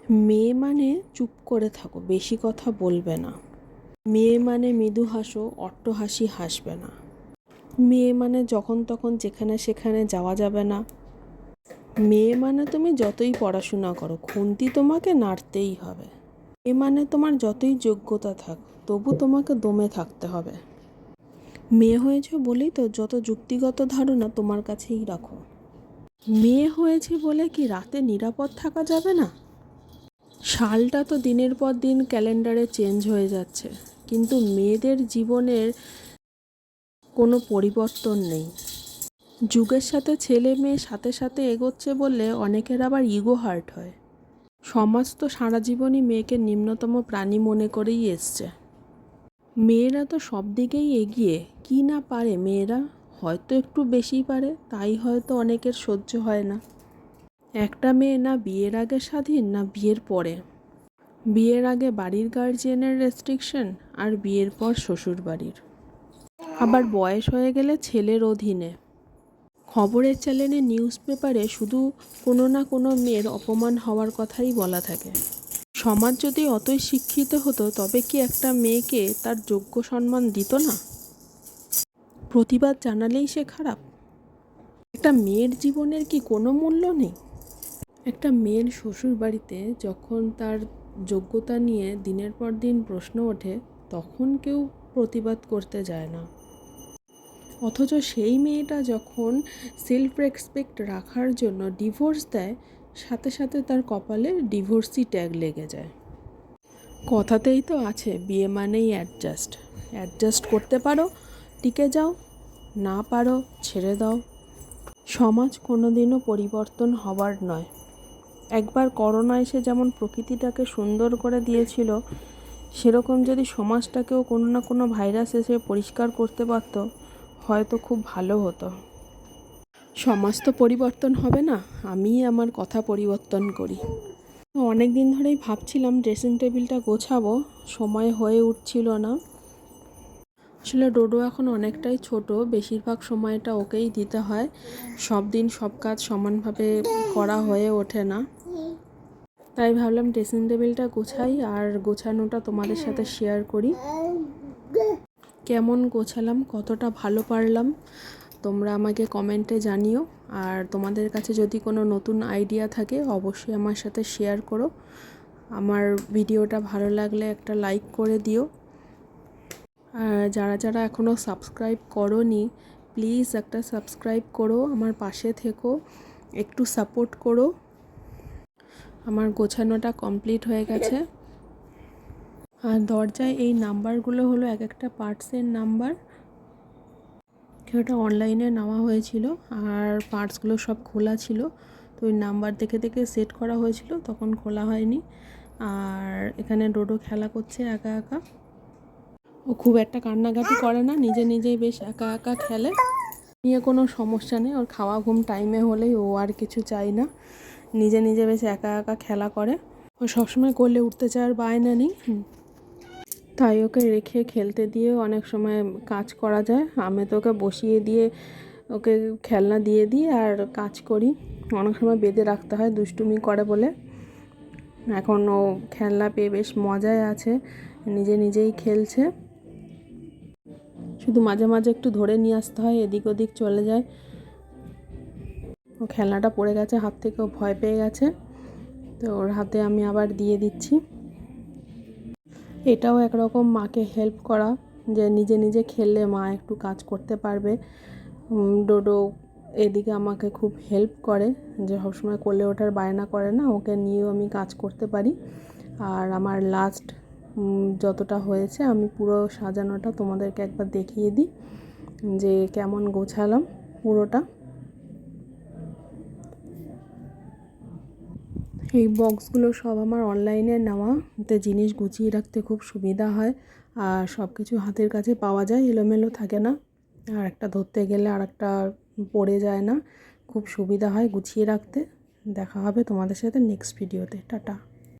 মেয়ে মানে চুপ করে থাকো, বেশি কথা বলবে না। মেয়ে মানে মৃদু হাসো, অট্টহাসি হাসবে না। মেয়ে মানে যখন তখন যেখানে সেখানে যাওয়া যাবে না। মেয়ে মানে তুমি যতই পড়াশোনা করো, খুন্তি তোমাকে নাড়তেই হবে। মেয়ে মানে তোমার যতই যোগ্যতা থাক, তবু তোমাকে দমে থাকতে হবে। মেয়ে হয়েছে বলেই তো যত যুক্তিগত ধারণা তোমার কাছেই রাখো। মেয়ে হয়েছে বলে কি রাতে নিরাপদ থাকা যাবে না? সালটা তো দিনের পর দিন ক্যালেন্ডারে চেঞ্জ হয়ে যাচ্ছে, কিন্তু মেয়েদের জীবনের কোনো পরিবর্তন নেই। যুগের সাথে ছেলে মেয়ে সাথে সাথে এগোচ্ছে বললে অনেকের আবার ইগো হার্ট হয়। সমাজ তো সারা জীবনই মেয়েকে নিম্নতম প্রাণী মনে করেই এসছে। মেয়েরা তো সব দিকেই এগিয়ে, কি না পারে মেয়েরা, হয়তো একটু বেশি পারে, তাই হয়তো অনেকের সহ্য হয় না। একটা মেয়ে না বিয়ের আগে স্বাধীন না বিয়ের পরে। বিয়ের আগে বাড়ির গার্জিয়ানের রেস্ট্রিকশন, আর বিয়ের পর শ্বশুর বাড়ির। আবার বয়স হয়ে গেলে ছেলের অধীনে। খবরের চ্যানেলে, নিউজ পেপারে শুধু কোনো না কোনো মেয়ের অপমান হওয়ার কথাই বলা থাকে। সমাজ যদি অতই শিক্ষিত হতো, তবে কি একটা মেয়েকে তার যোগ্য সম্মান দিত না? প্রতিবাদ জানালেই সে খারাপ? একটা মেয়ের জীবনের কি কোনো মূল্য নেই? একটা মেয়ের শ্বশুর বাড়িতে যখন তার যোগ্যতা নিয়ে দিনের পর দিন প্রশ্ন ওঠে, তখন কেউ প্রতিবাদ করতে যায় না। অথচ সেই মেয়েটা যখন সেলফ রেসপেক্ট রাখার জন্য ডিভোর্স দেয়, সাথে সাথে তার কপালে ডিভোর্সি ট্যাগ লেগে যায়। কথাতেই তো আছে, বিয়ে মানেই অ্যাডজাস্ট। অ্যাডজাস্ট করতে পারো টিকে যাও, না পারো ছেড়ে দাও। সমাজ কোনোদিনও পরিবর্তন হবার নয়। একবার করোনা এসে যেমন প্রকৃতিটাকে সুন্দর করে দিয়েছিল, সেরকম যদি সমাজটাকেও কোনো না কোনো ভাইরাস এসে পরিষ্কার করতে পারত, হয়তো খুব ভালো হতো। সমাজ তো পরিবর্তন হবে না, আমিই আমার কথা পরিবর্তন করি। অনেক দিন ধরেই ভাবছিলাম ড্রেসিং টেবিলটা গোছাবো, সময় হয়ে উঠছিল না। আসলে ডোডো এখন অনেকটাই ছোট, বেশিরভাগ সময়টা ওকেই দিতে হয়। সব দিন সব কাজ সমানভাবে করা হয়ে ওঠে না, তাই ভাবলাম ড্রেসিং টেবিলটা গোছাই আর গোছানোটা তোমাদের সাথে শেয়ার করি। কেমন গোছালাম, কতটা ভালো পারলাম, তোমরা আমাকে কমেন্টে জানিও। আর তোমাদের কাছে যদি কোনো নতুন আইডিয়া থাকে, অবশ্যই আমার সাথে শেয়ার করো। আমার ভিডিওটা ভালো লাগলে একটা লাইক করে দিও। আর যারা যারা এখনও সাবস্ক্রাইব করোনি, প্লিজ একটা সাবস্ক্রাইব করো, আমার পাশে থেকো, একটু সাপোর্ট করো। আমার গোছানোটা কমপ্লিট হয়ে গেছে। আর দরজায় এই নাম্বারগুলো হলো এক একটা পার্টসের নাম্বার। সেটা অনলাইনে নেওয়া হয়েছিল, আর পার্টসগুলো সব খোলা ছিল, তো ওই নাম্বার দেখে দেখে সেট করা হয়েছিল, তখন খোলা হয়নি। আর এখানে ডোডো খেলা করছে একা একা। ও খুব একটা কান্নাকাটি করে না, নিজে নিজেই বেশ একা একা খেলে, নিয়ে কোনো সমস্যা নেই। ওর খাওয়া ঘুম টাইমে হলেই ও আর কিছু চাই না, নিজে নিজে বেশ একা একা খেলা করে। ও সবসময় কোলে উঠতে চায়, আর বায়না নেই, তাই ওকে রেখে খেলতে দিয়ে অনেক সময় কাজ করা যায়। আমি তো ওকে বসিয়ে দিয়ে ওকে খেলনা দিয়ে দিই আর কাজ করি। অনেক সময় বেঁধে রাখতে হয়, দুষ্টুমি করে বলে। এখন ও খেলনা পেয়ে বেশ মজায় আছে, নিজে নিজেই খেলছে। শুধু মাঝে মাঝে একটু ধরে নিয়ে আসতে হয়, এদিক ওদিক চলে যায়। ও খেলনাটা পড়ে গেছে হাত থেকে, ও ভয় পেয়ে গেছে, তো ওর হাতে আমি আবার দিয়ে দিচ্ছি। এটাও একরকম মাকে হেল্প করা, যে নিজে নিজে খেললে মা একটু কাজ করতে পারবে। ডোডো এদিকে আমাকে খুব হেল্প করে, যে সবসময় কোলে ওঠার বায়না করে না, ওকে নিয়েও আমি কাজ করতে পারি। আর আমার লাস্ট যতটা হয়েছে, আমি পুরো সাজানোটা তোমাদেরকে একবার দেখিয়ে দিই, যে কেমন গোছালাম পুরোটা। এই বক্সগুলো সব আমার অনলাইনে নেওয়া, এতে জিনিস গুছিয়ে রাখতে খুব সুবিধা হয়, আর সব কিছু হাতের কাছে পাওয়া যায়, এলোমেলো থাকে না, আর একটা ধরতে গেলে আর একটা পড়ে যায় না, খুব সুবিধা হয় গুছিয়ে রাখতে। দেখা হবে তোমাদের সাথে নেক্সট ভিডিওতে। টাটা।